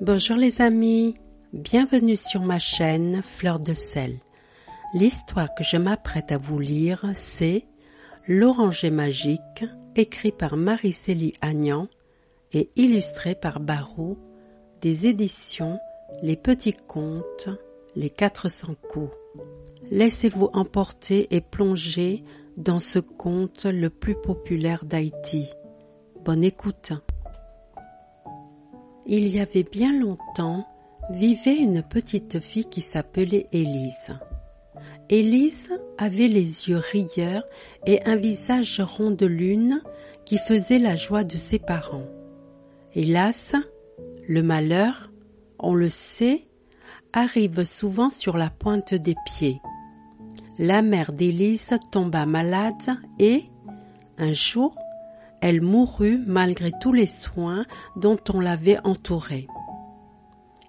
Bonjour les amis, bienvenue sur ma chaîne Fleur de sel. L'histoire que je m'apprête à vous lire, c'est L'oranger magique, écrit par Marie-Célie Agnan et illustré par Barou, des éditions Les Petits Contes, les 400 coups. Laissez-vous emporter et plonger dans ce conte le plus populaire d'Haïti. Bonne écoute. Il y avait bien longtemps, vivait une petite fille qui s'appelait Élise. Élise avait les yeux rieurs et un visage rond de lune qui faisait la joie de ses parents. Hélas, le malheur, on le sait, arrive souvent sur la pointe des pieds. La mère d'Élise tomba malade et, un jour, elle mourut malgré tous les soins dont on l'avait entourée.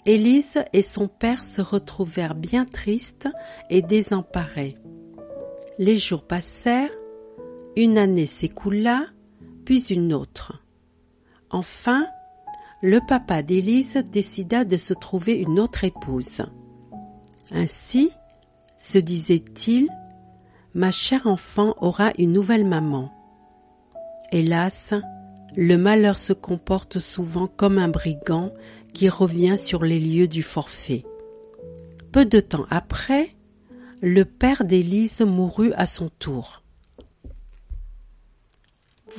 Élise et son père se retrouvèrent bien tristes et désemparés. Les jours passèrent, une année s'écoula, puis une autre. Enfin, le papa d'Élise décida de se trouver une autre épouse. Ainsi, se disait-il, ma chère enfant aura une nouvelle maman. Hélas, le malheur se comporte souvent comme un brigand qui revient sur les lieux du forfait. Peu de temps après, le père d'Élise mourut à son tour.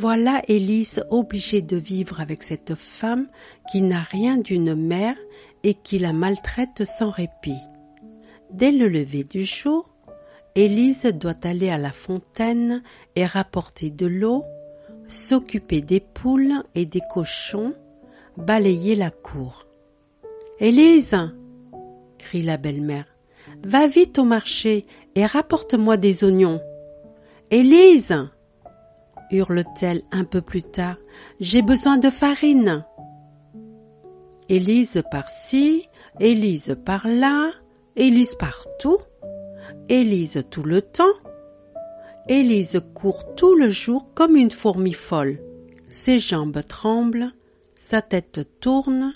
Voilà Élise obligée de vivre avec cette femme qui n'a rien d'une mère et qui la maltraite sans répit. Dès le lever du jour, Élise doit aller à la fontaine et rapporter de l'eau, s'occuper des poules et des cochons, balayer la cour. « Élise !» crie la belle-mère. « Va vite au marché et rapporte-moi des oignons. »« Élise !» hurle-t-elle un peu plus tard. « J'ai besoin de farine. » Élise par-ci, Élise par-là, Élise partout, Élise tout le temps. Élise court tout le jour comme une fourmi folle. Ses jambes tremblent, sa tête tourne,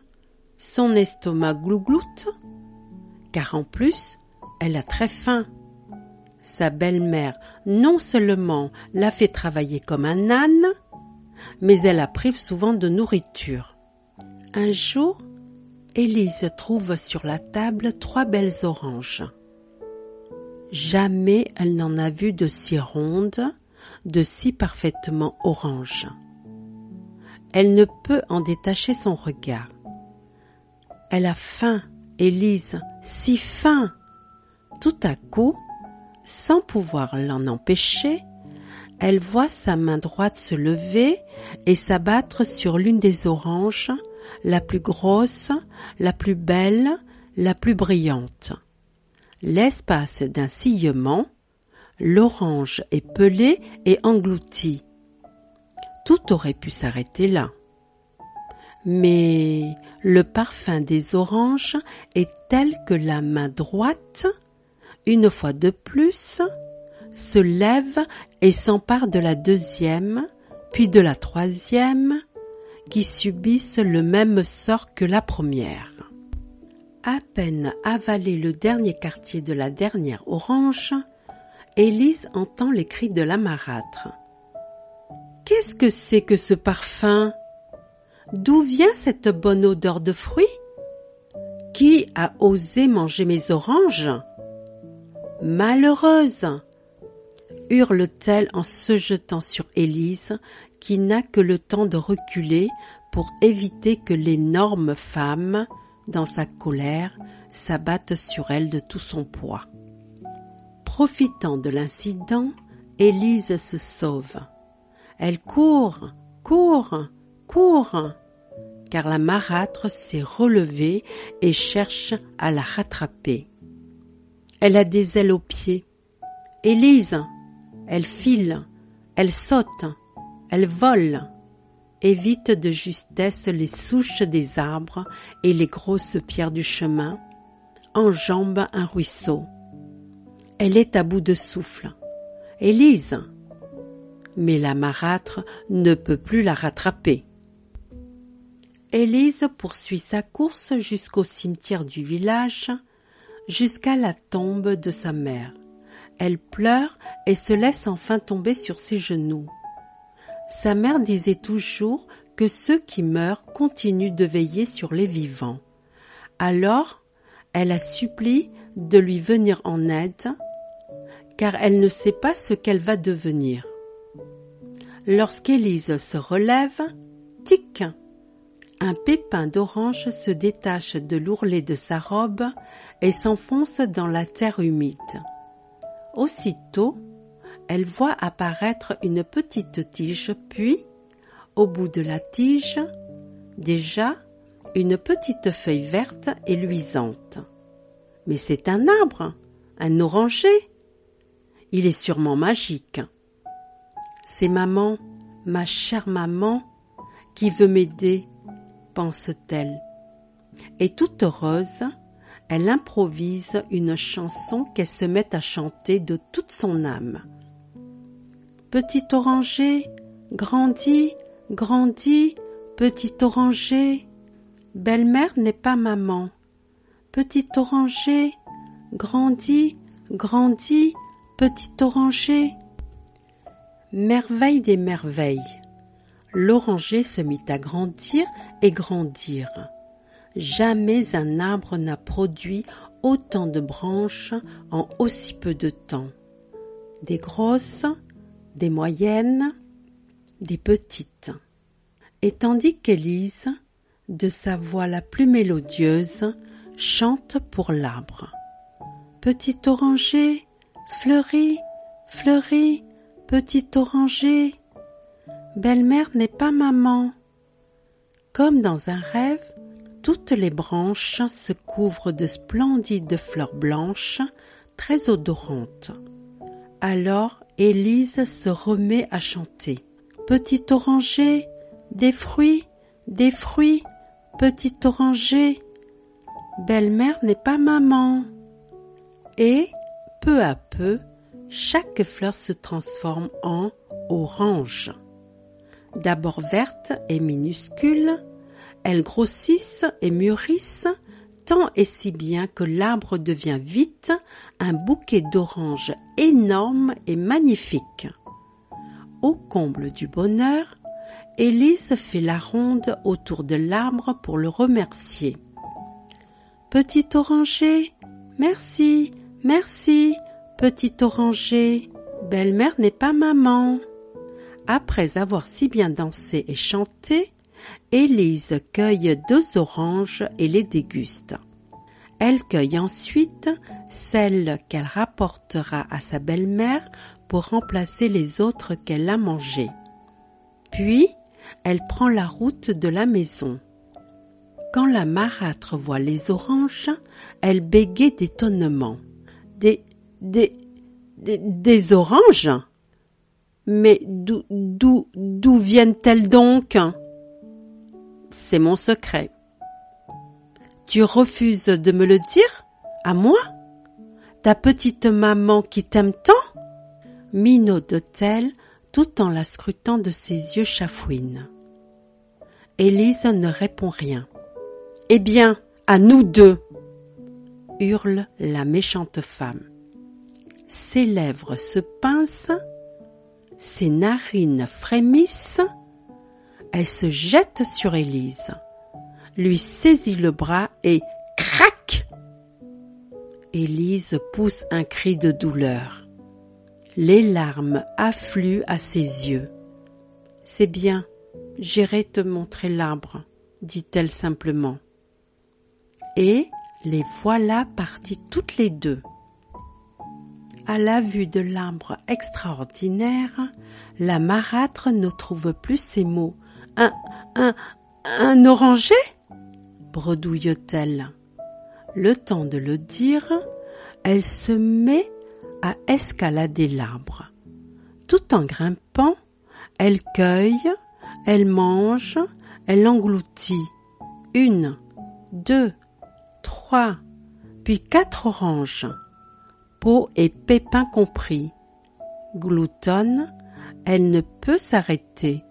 son estomac glougloute, car en plus, elle a très faim. Sa belle-mère non seulement la fait travailler comme un âne, mais elle la prive souvent de nourriture. Un jour, Élise trouve sur la table 3 belles oranges. Jamais elle n'en a vu de si rondes, de si parfaitement oranges. Elle ne peut en détacher son regard. Elle a faim, Élise, si faim. Tout à coup, sans pouvoir l'en empêcher, elle voit sa main droite se lever et s'abattre sur l'une des oranges, la plus grosse, la plus belle, la plus brillante. L'espace d'un sillement, l'orange est pelée et engloutie. Tout aurait pu s'arrêter là. Mais le parfum des oranges est tel que la main droite, une fois de plus, se lève et s'empare de la deuxième, puis de la troisième, qui subissent le même sort que la première. À peine avalé le dernier quartier de la dernière orange, Élise entend les cris de la marâtre. « Qu'est-ce que c'est que ce parfum ? D'où vient cette bonne odeur de fruits ? Qui a osé manger mes oranges ? Malheureuse !» hurle-t-elle en se jetant sur Élise, qui n'a que le temps de reculer pour éviter que l'énorme femme, dans sa colère, s'abatte sur elle de tout son poids. Profitant de l'incident, Élise se sauve. Elle court, court, court, car la marâtre s'est relevée et cherche à la rattraper. Elle a des ailes aux pieds. Élise, elle file, elle saute, elle vole, évite de justesse les souches des arbres et les grosses pierres du chemin, enjambe un ruisseau. Elle est à bout de souffle. Élise! Mais la marâtre ne peut plus la rattraper. Élise poursuit sa course jusqu'au cimetière du village, jusqu'à la tombe de sa mère. Elle pleure et se laisse enfin tomber sur ses genoux. Sa mère disait toujours que ceux qui meurent continuent de veiller sur les vivants. Alors, elle la supplie de lui venir en aide, car elle ne sait pas ce qu'elle va devenir. Lorsqu'Élise se relève, tic, un pépin d'orange se détache de l'ourlet de sa robe et s'enfonce dans la terre humide. Aussitôt, elle voit apparaître une petite tige, puis, au bout de la tige, déjà, une petite feuille verte et luisante. Mais c'est un arbre, un oranger. Il est sûrement magique. C'est maman, ma chère maman, qui veut m'aider, pense-t-elle. Et toute heureuse, elle improvise une chanson qu'elle se met à chanter de toute son âme. Petit oranger, grandis, grandis, petit oranger, belle-mère n'est pas maman. Petit oranger, grandis, grandis, petit oranger. Merveille des merveilles. L'oranger se mit à grandir et grandir. Jamais un arbre n'a produit autant de branches en aussi peu de temps. Des grosses, des moyennes, des petites. Et tandis qu'Élise, de sa voix la plus mélodieuse, chante pour l'arbre. Petit oranger, fleuris, fleuris, petit oranger, belle-mère n'est pas maman. Comme dans un rêve, toutes les branches se couvrent de splendides fleurs blanches, très odorantes. Alors Élise se remet à chanter. Petit oranger, des fruits, petit oranger, belle-mère n'est pas maman. Et, peu à peu, chaque fleur se transforme en orange. D'abord vertes et minuscules, elles grossissent et mûrissent tant et si bien que l'arbre devient vite un bouquet d'oranges énorme et magnifique. Au comble du bonheur, Élise fait la ronde autour de l'arbre pour le remercier. Petit oranger, merci, merci, petit oranger, belle-mère n'est pas maman. Après avoir si bien dansé et chanté, Élise cueille 2 oranges et les déguste. Elle cueille ensuite celles qu'elle rapportera à sa belle-mère pour remplacer les autres qu'elle a mangées. Puis, elle prend la route de la maison. Quand la marâtre voit les oranges, elle bégaie d'étonnement. Des oranges? Mais d'où viennent-elles donc? C'est mon secret. Tu refuses de me le dire? À moi? Ta petite maman qui t'aime tant? Minaude-t-elle tout en la scrutant de ses yeux chafouines. Élise ne répond rien. Eh bien, à nous deux! Hurle la méchante femme. Ses lèvres se pincent, ses narines frémissent, elle se jette sur Élise, lui saisit le bras et crac! Élise pousse un cri de douleur. Les larmes affluent à ses yeux. C'est bien, j'irai te montrer l'arbre, dit-elle simplement. Et les voilà parties toutes les deux. À la vue de l'arbre extraordinaire, la marâtre ne trouve plus ses mots. Un oranger? Bredouille-t-elle. Le temps de le dire, elle se met à escalader l'arbre. Tout en grimpant, elle cueille, elle mange, elle engloutit 1, 2, 3, puis 4 oranges, peau et pépins compris. Gloutonne, elle ne peut s'arrêter.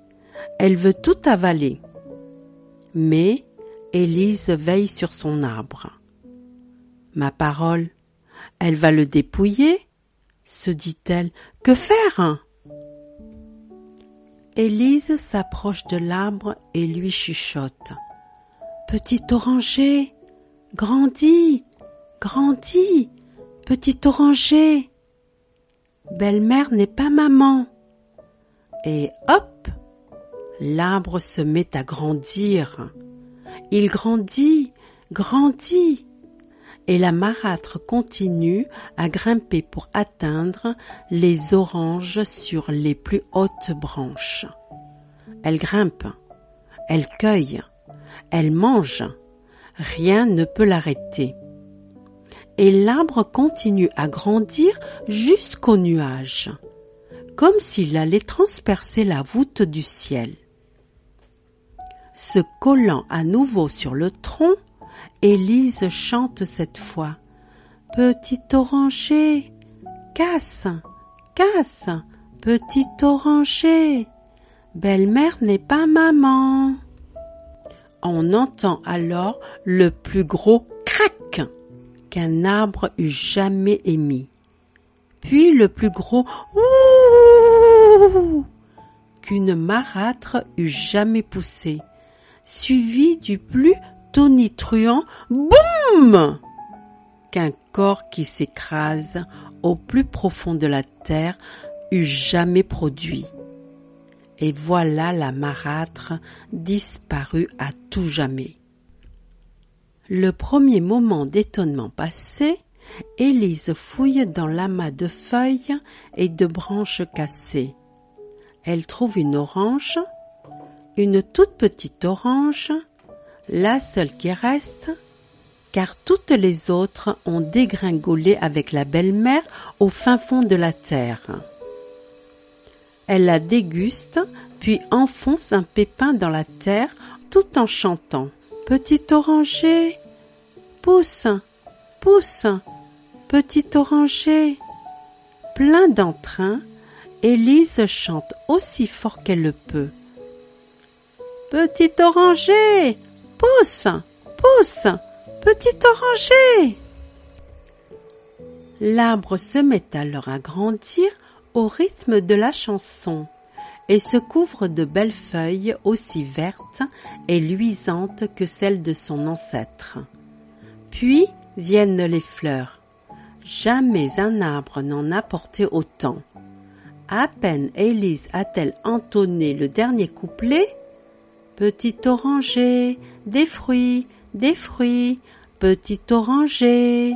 Elle veut tout avaler. Mais Élise veille sur son arbre. Ma parole, elle va le dépouiller, se dit-elle. Que faire? Élise s'approche de l'arbre et lui chuchote. Petit oranger, grandis, grandis, petit oranger. Belle-mère n'est pas maman. Et hop, l'arbre se met à grandir. Il grandit, grandit. Et la marâtre continue à grimper pour atteindre les oranges sur les plus hautes branches. Elle grimpe, elle cueille, elle mange, rien ne peut l'arrêter. Et l'arbre continue à grandir jusqu'aux nuages, comme s'il allait transpercer la voûte du ciel. Se collant à nouveau sur le tronc, Élise chante cette fois. Petit oranger, casse, casse, petit oranger, belle-mère n'est pas maman. On entend alors le plus gros crac qu'un arbre eût jamais émis, puis le plus gros ouh qu'une marâtre eût jamais poussé, suivi du plus tonitruant boum qu'un corps qui s'écrase au plus profond de la terre eût jamais produit. Et voilà la marâtre disparue à tout jamais. Le premier moment d'étonnement passé, Élise fouille dans l'amas de feuilles et de branches cassées. Elle trouve une orange, une toute petite orange, la seule qui reste, car toutes les autres ont dégringolé avec la belle-mère au fin fond de la terre. Elle la déguste, puis enfonce un pépin dans la terre tout en chantant. Petit oranger, pousse, pousse, petit oranger. Plein d'entrain, Élise chante aussi fort qu'elle le peut. Petit oranger, pousse, pousse, petit oranger. L'arbre se met alors à grandir au rythme de la chanson et se couvre de belles feuilles aussi vertes et luisantes que celles de son ancêtre. Puis viennent les fleurs. Jamais un arbre n'en a porté autant. À peine Élise a-t-elle entonné le dernier couplet, petit oranger, des fruits, petit oranger,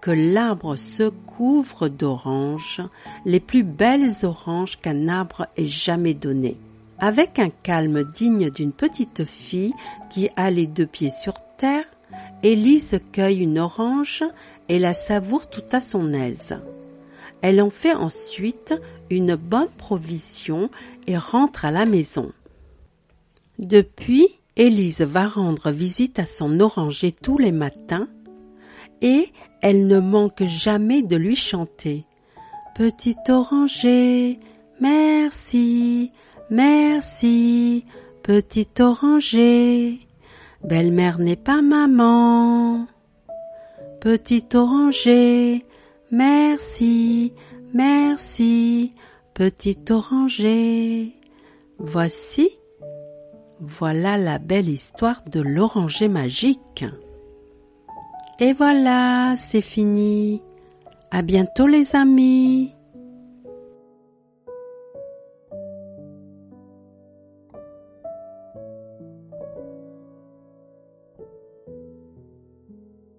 que l'arbre se couvre d'oranges, les plus belles oranges qu'un arbre ait jamais données. Avec un calme digne d'une petite fille qui a les deux pieds sur terre, Élise cueille une orange et la savoure tout à son aise. Elle en fait ensuite une bonne provision et rentre à la maison. Depuis, Élise va rendre visite à son oranger tous les matins et elle ne manque jamais de lui chanter. Petit oranger, merci, merci, petit oranger, belle-mère n'est pas maman. Petit oranger, merci, merci, petit oranger. Voilà la belle histoire de l'oranger magique. Et voilà, c'est fini. À bientôt les amis.